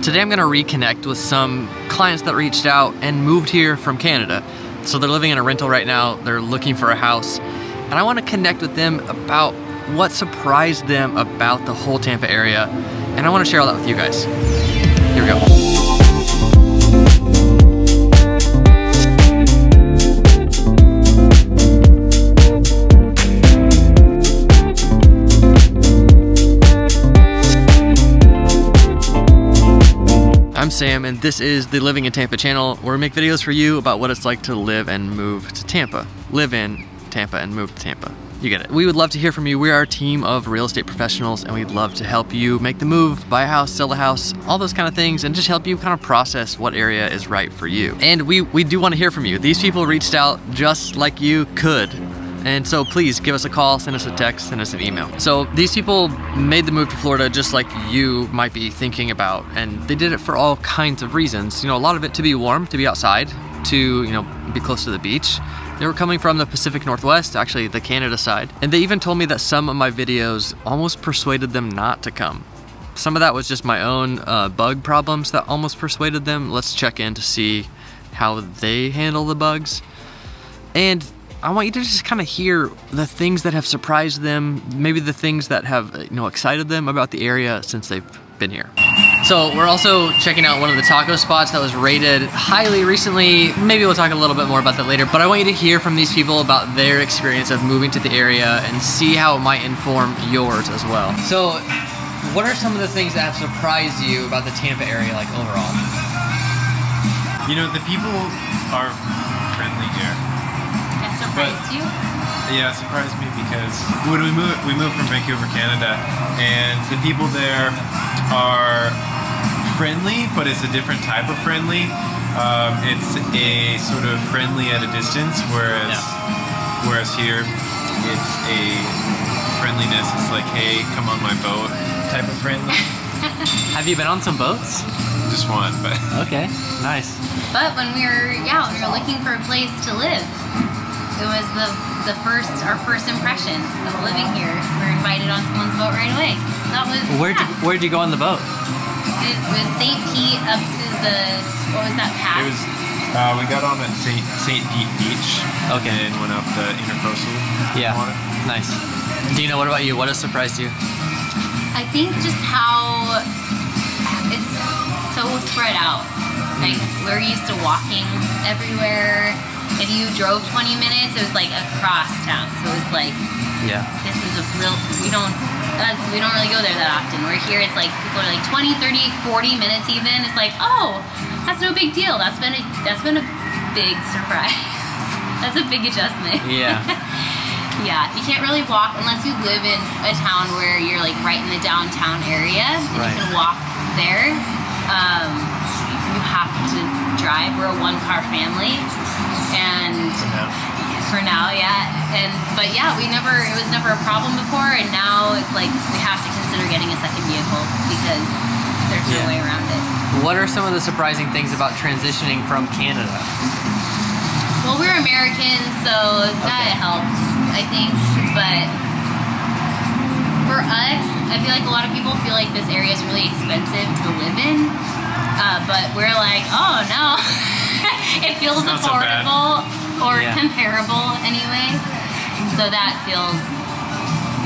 Today I'm gonna reconnect with some clients that reached out and moved here from Canada. So they're living in a rental right now, they're looking for a house, and I wanna connect with them about what surprised them about the whole Tampa area, and I wanna share all that with you guys. Here we go. I'm Sam, and this is the Living in Tampa channel, where we make videos for you about what it's like to live and move to Tampa. Live in Tampa and move to Tampa. You get it. We would love to hear from you. We are a team of real estate professionals, and we'd love to help you make the move, buy a house, sell a house, all those kind of things, and just help you kind of process what area is right for you. And we do want to hear from you. These people reached out just like you could. And so please give us a call, send us a text, send us an email. So these people made the move to Florida just like you might be thinking about, and they did it for all kinds of reasons. You know, a lot of it to be warm, to be outside, to, you know, be close to the beach. They were coming from the Pacific Northwest, actually the Canada side. And they even told me that some of my videos almost persuaded them not to come. Some of that was just my own bug problems that almost persuaded them. Let's check in to see how they handle the bugs. And I want you to just kind of hear the things that have surprised them, maybe the things that have, you know, excited them about the area since they've been here. So we're also checking out one of the taco spots that was rated highly recently. Maybe we'll talk a little bit more about that later, but I want you to hear from these people about their experience of moving to the area and see how it might inform yours as well. So what are some of the things that have surprised you about the Tampa area, like overall? You know, the people are friendly here. Surprised you? Yeah, it surprised me because when we moved from Vancouver, Canada, and the people there are friendly, but it's a different type of friendly. It's a sort of friendly at a distance, whereas here it's a friendliness. It's like, hey, come on my boat type of friendly. Have you been on some boats? Just one, but okay, nice. But when we were looking for a place to live, it was our first impression of living here. We were invited on someone's boat right away. So that was Where'd you go on the boat? It was St. Pete up to the, what was that path? It was we got on at St. Pete Beach. Okay. And went up the intercoastal. Yeah. Nice. Dina, what about you? What has surprised you? I think just how it's so spread out. Like, we're used to walking everywhere. If you drove 20 minutes, it was like across town. So it was like, this is a real, we don't really go there that often. We're here, it's like, people are like 20, 30, 40 minutes even. It's like, oh, that's no big deal. That's been a big surprise. That's a big adjustment. Yeah. Yeah, you can't really walk unless you live in a town where you're like right in the downtown area and you can walk there. You have to drive. We're a one-car family, and for now, but yeah, it was never a problem before, and now it's like we have to consider getting a second vehicle because there's no way around it. What are some of the surprising things about transitioning from Canada? Well, we're Americans, so that helps, I think, but for us, I feel like a lot of people feel like this area is really expensive to live in. But we're like, oh no, it feels affordable or comparable anyway. So that feels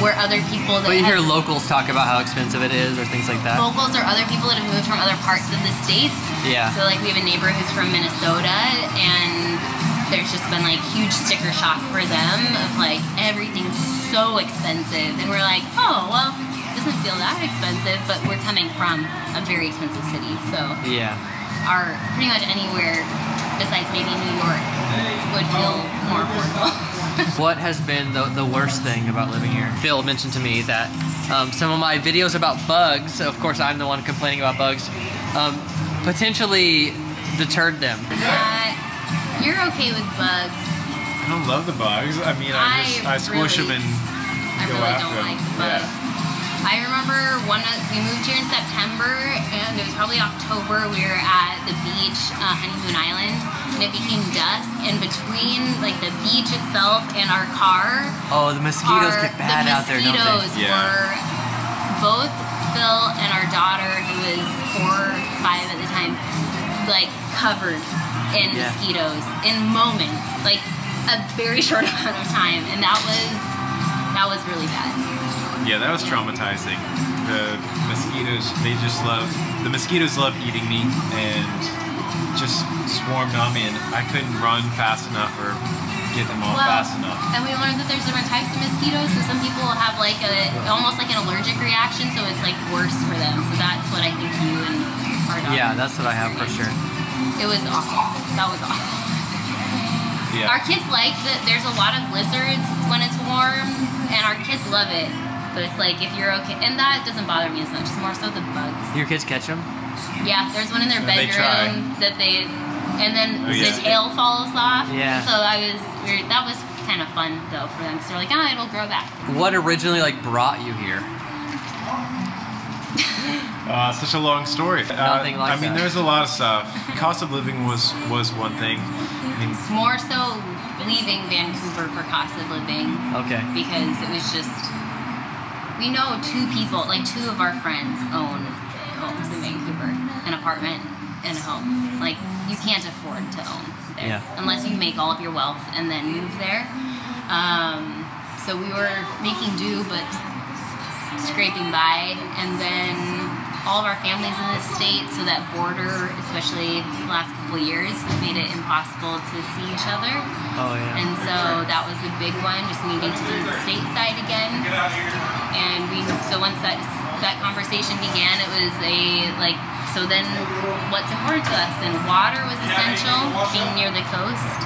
where other people that you hear locals talk about how expensive it is or things like that. Locals are other people that have moved from other parts of the states. Yeah. So like we have a neighbor who's from Minnesota, and there's just been like huge sticker shock for them of like everything's so expensive, and we're like, oh well. Doesn't feel that expensive, but we're coming from a very expensive city, so our pretty much anywhere besides maybe New York would feel more affordable. What has been the worst thing about living here? Phil mentioned to me that some of my videos about bugs, of course I'm the one complaining about bugs, potentially deterred them. You're okay with bugs. I don't love the bugs. I mean, I squish them and go after them. I really don't like the bugs. Yeah. I remember we moved here in September, and it was probably October. We were at the beach, Honeymoon Island, and it became dusk. And between like the beach itself and our car, the mosquitoes get bad out there, don't they? The mosquitoes were both Phil and our daughter, who was 4 or 5 at the time, like covered in mosquitoes in moments, like a very short amount of time, and that was really bad. Yeah, that was traumatizing. The mosquitoes, the mosquitoes love eating me and just swarmed on me, and I couldn't run fast enough or get them all fast enough. And we learned that there's different types of mosquitoes, so some people have like almost like an allergic reaction, so it's like worse for them. So that's what I think you and our dog. Yeah, that's what I have for sure. It was awful. That was awful. Yeah. Our kids like that. There's a lot of lizards when it's warm, and our kids love it. But it's like if you're okay, and that doesn't bother me as much. It's more so the bugs. Your kids catch them? Yeah, there's one in their bedroom that they, and then the tail falls off. Yeah. So that was kind of fun though for them because they're like, oh, it'll grow back. What originally like brought you here? Such a long story. Nothing like I mean, there's a lot of stuff. Cost of living was one thing. I mean, more so leaving Vancouver for cost of living. Okay. Because it was just, we know two of our friends own homes in Vancouver, an apartment and a home. Like, you can't afford to own there unless you make all of your wealth and then move there. So we were making do, but scraping by, and then all of our families in the state, so that border, especially the last couple of years, made it impossible to see each other. Oh yeah. And so that was a big one, just needing to do the stateside again. And so once that conversation began, it was so then what's important to us? And water was essential, being near the coast.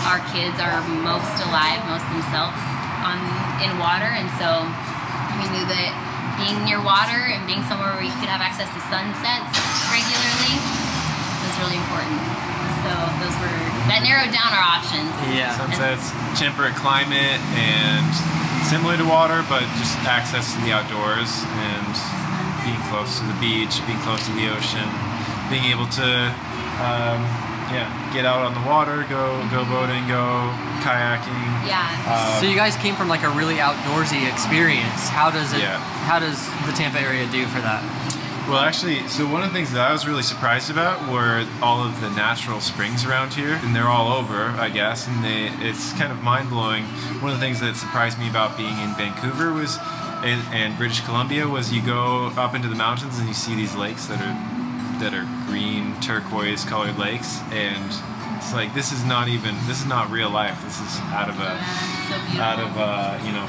Our kids are most alive, most themselves in water, and so we knew that being near water and being somewhere where you could have access to sunsets regularly was really important. So that narrowed down our options. Yeah. Sunsets, temperate climate, and similar to water, but just access to the outdoors and being close to the beach, being close to the ocean, being able to get out on the water, go boating, go kayaking. Yeah. So you guys came from like a really outdoorsy experience. How does the Tampa area do for that? Well, actually, so one of the things that I was really surprised about were all of the natural springs around here, and they're all over, I guess, and it's kind of mind-blowing. One of the things that surprised me about being in Vancouver was, and British Columbia, was you go up into the mountains and you see these lakes that are green, turquoise colored lakes, and it's like, this is not real life. This is out of a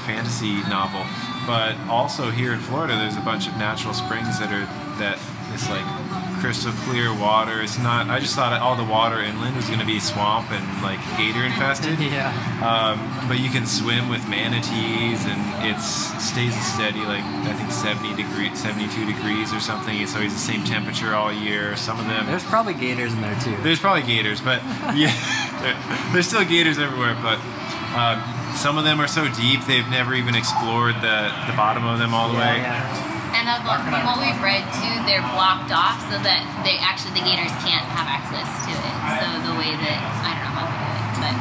fantasy novel. But also here in Florida, there's a bunch of natural springs that it's like crystal clear water. It's not. I just thought all the water inland was going to be swamp and like gator infested. Yeah. But you can swim with manatees, and it stays steady, like I think 72 degrees or something. It's always the same temperature all year. Some of them. There's probably gators in there too. There's probably gators, but yeah, there's still gators everywhere. But some of them are so deep they've never even explored the bottom of them all the way. Yeah. And from what we've read too, they're blocked off so that the gators can't have access to it. So the way that, I don't know how to do it, but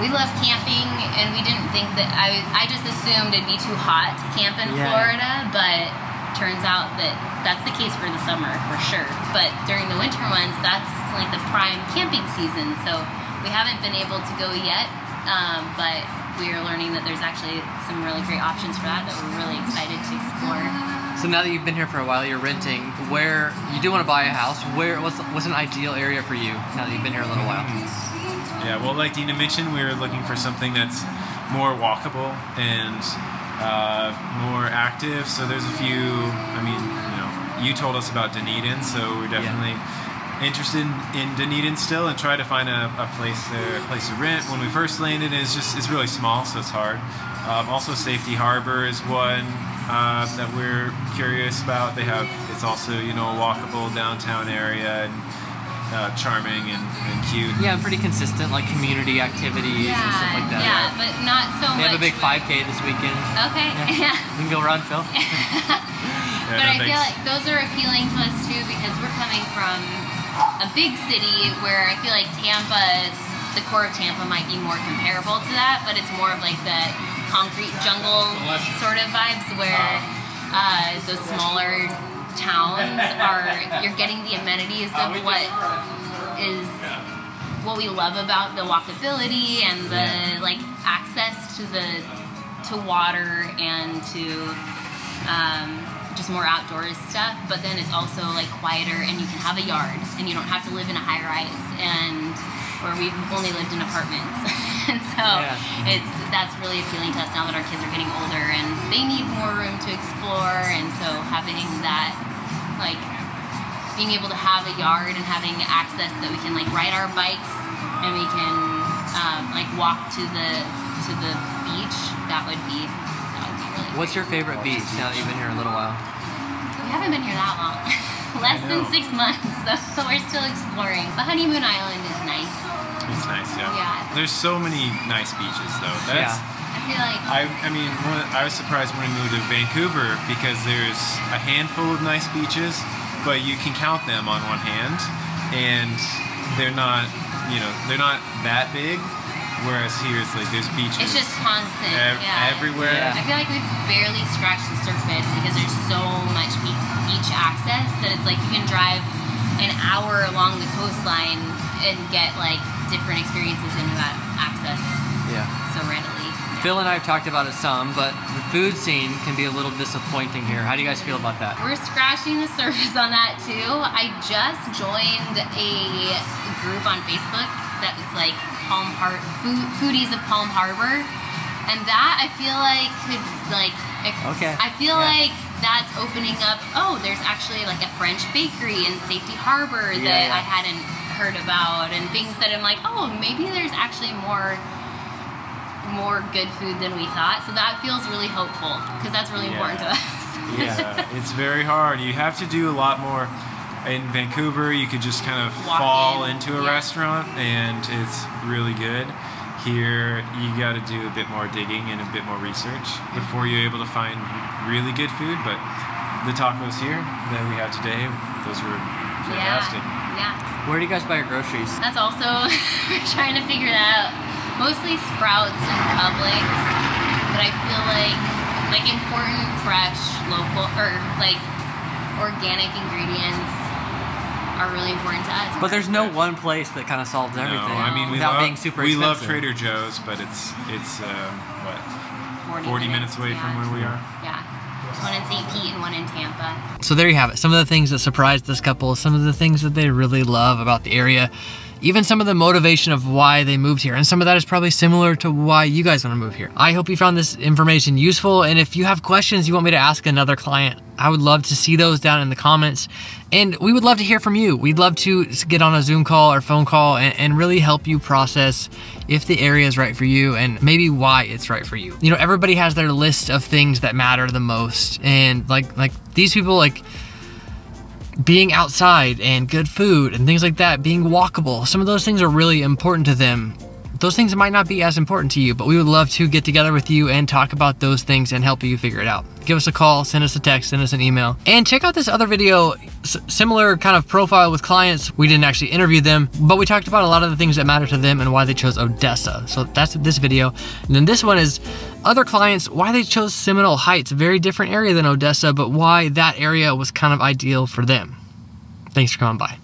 we love camping, and we didn't think that, I just assumed it'd be too hot to camp in Florida, but turns out that that's the case for the summer for sure. But during the winter months, that's like the prime camping season. So we haven't been able to go yet, but we are learning that there's actually some really great options for that we're really excited to explore. So now that you've been here for a while, you're renting. Where you do want to buy a house? What's an ideal area for you now that you've been here a little while? Yeah, well, like Dina mentioned, we were looking for something that's more walkable and more active. So there's a few. I mean, you told us about Dunedin, so we're definitely interested in Dunedin still, and try to find a place to rent. When we first landed, it's really small, so it's hard. Also, Safety Harbor is one that we're curious about. It's also a walkable downtown area, and charming and cute. Yeah, pretty consistent, like community activities and stuff like that. Yeah, but not so much. They have a big 5K this weekend. Okay. Yeah. We can go run, Phil. But I feel like those are appealing to us too, because we're coming from a big city where I feel like Tampa, the core of Tampa might be more comparable to that, but it's more of like the concrete jungle sort of vibes, where those smaller towns you're getting the amenities of what we love about the walkability and the like access to water and to just more outdoors stuff, but then it's also like quieter and you can have a yard and you don't have to live in a high rise and where we've only lived in apartments. And so that's really appealing to us now that our kids are getting older and they need more room to explore, and so having that, like being able to have a yard and having access that we can like ride our bikes and we can like walk to the beach, that would be really What's your favorite beach now that you've been here a little while? We haven't been here that long. Less than 6 months, so we're still exploring. But Honeymoon Island is nice. It's nice, yeah. There's so many nice beaches, though. I feel like... I mean, I was surprised when we moved to Vancouver because there's a handful of nice beaches, but you can count them on one hand, and they're not, they're not that big. Whereas here it's like there's beaches. It's just constant, everywhere. Yeah. I feel like we've barely scratched the surface because there's so much beach access that it's like you can drive an hour along the coastline and get like different experiences into that access so readily. Phil and I have talked about it some, but the food scene can be a little disappointing here. How do you guys feel about that? We're scratching the surface on that too. I just joined a group on Facebook that was like foodies of Palm Harbor, and that I feel like could like I feel like that's opening up. Oh, there's actually like a French bakery in Safety Harbor that I hadn't heard about, and things that I'm like, oh, maybe there's actually more good food than we thought. So that feels really hopeful because that's really important to us. It's very hard. You have to do a lot more. In Vancouver, you could just kind of fall into a restaurant and it's really good. Here, you got to do a bit more digging and a bit more research before you're able to find really good food. But the tacos here that we had today, those were fantastic. Yeah. Where do you guys buy your groceries? That's also, we're trying to figure that out. Mostly Sprouts and Publix, but I feel like important, fresh, local, or like organic ingredients are really important to us. But there's no one place that kind of solves everything. No, I mean, without being super expensive. We love Trader Joe's, but it's what, 40 minutes away from where we are. Yeah. One in St. Pete and one in Tampa. So there you have it. Some of the things that surprised this couple, some of the things that they really love about the area, even some of the motivation of why they moved here. And some of that is probably similar to why you guys want to move here. I hope you found this information useful. And if you have questions you want me to ask another client, I would love to see those down in the comments. And we would love to hear from you. We'd love to get on a Zoom call or phone call and really help you process if the area is right for you and maybe why it's right for you. You know, everybody has their list of things that matter the most. And like these people, like being outside and good food and things like that, being walkable, some of those things are really important to them. Those things might not be as important to you, but we would love to get together with you and talk about those things and help you figure it out. Give us a call, send us a text, send us an email. And check out this other video, similar kind of profile with clients. We didn't actually interview them, but we talked about a lot of the things that matter to them and why they chose Odessa. So that's this video. And then this one is other clients, why they chose Seminole Heights, a very different area than Odessa, but why that area was kind of ideal for them. Thanks for coming by.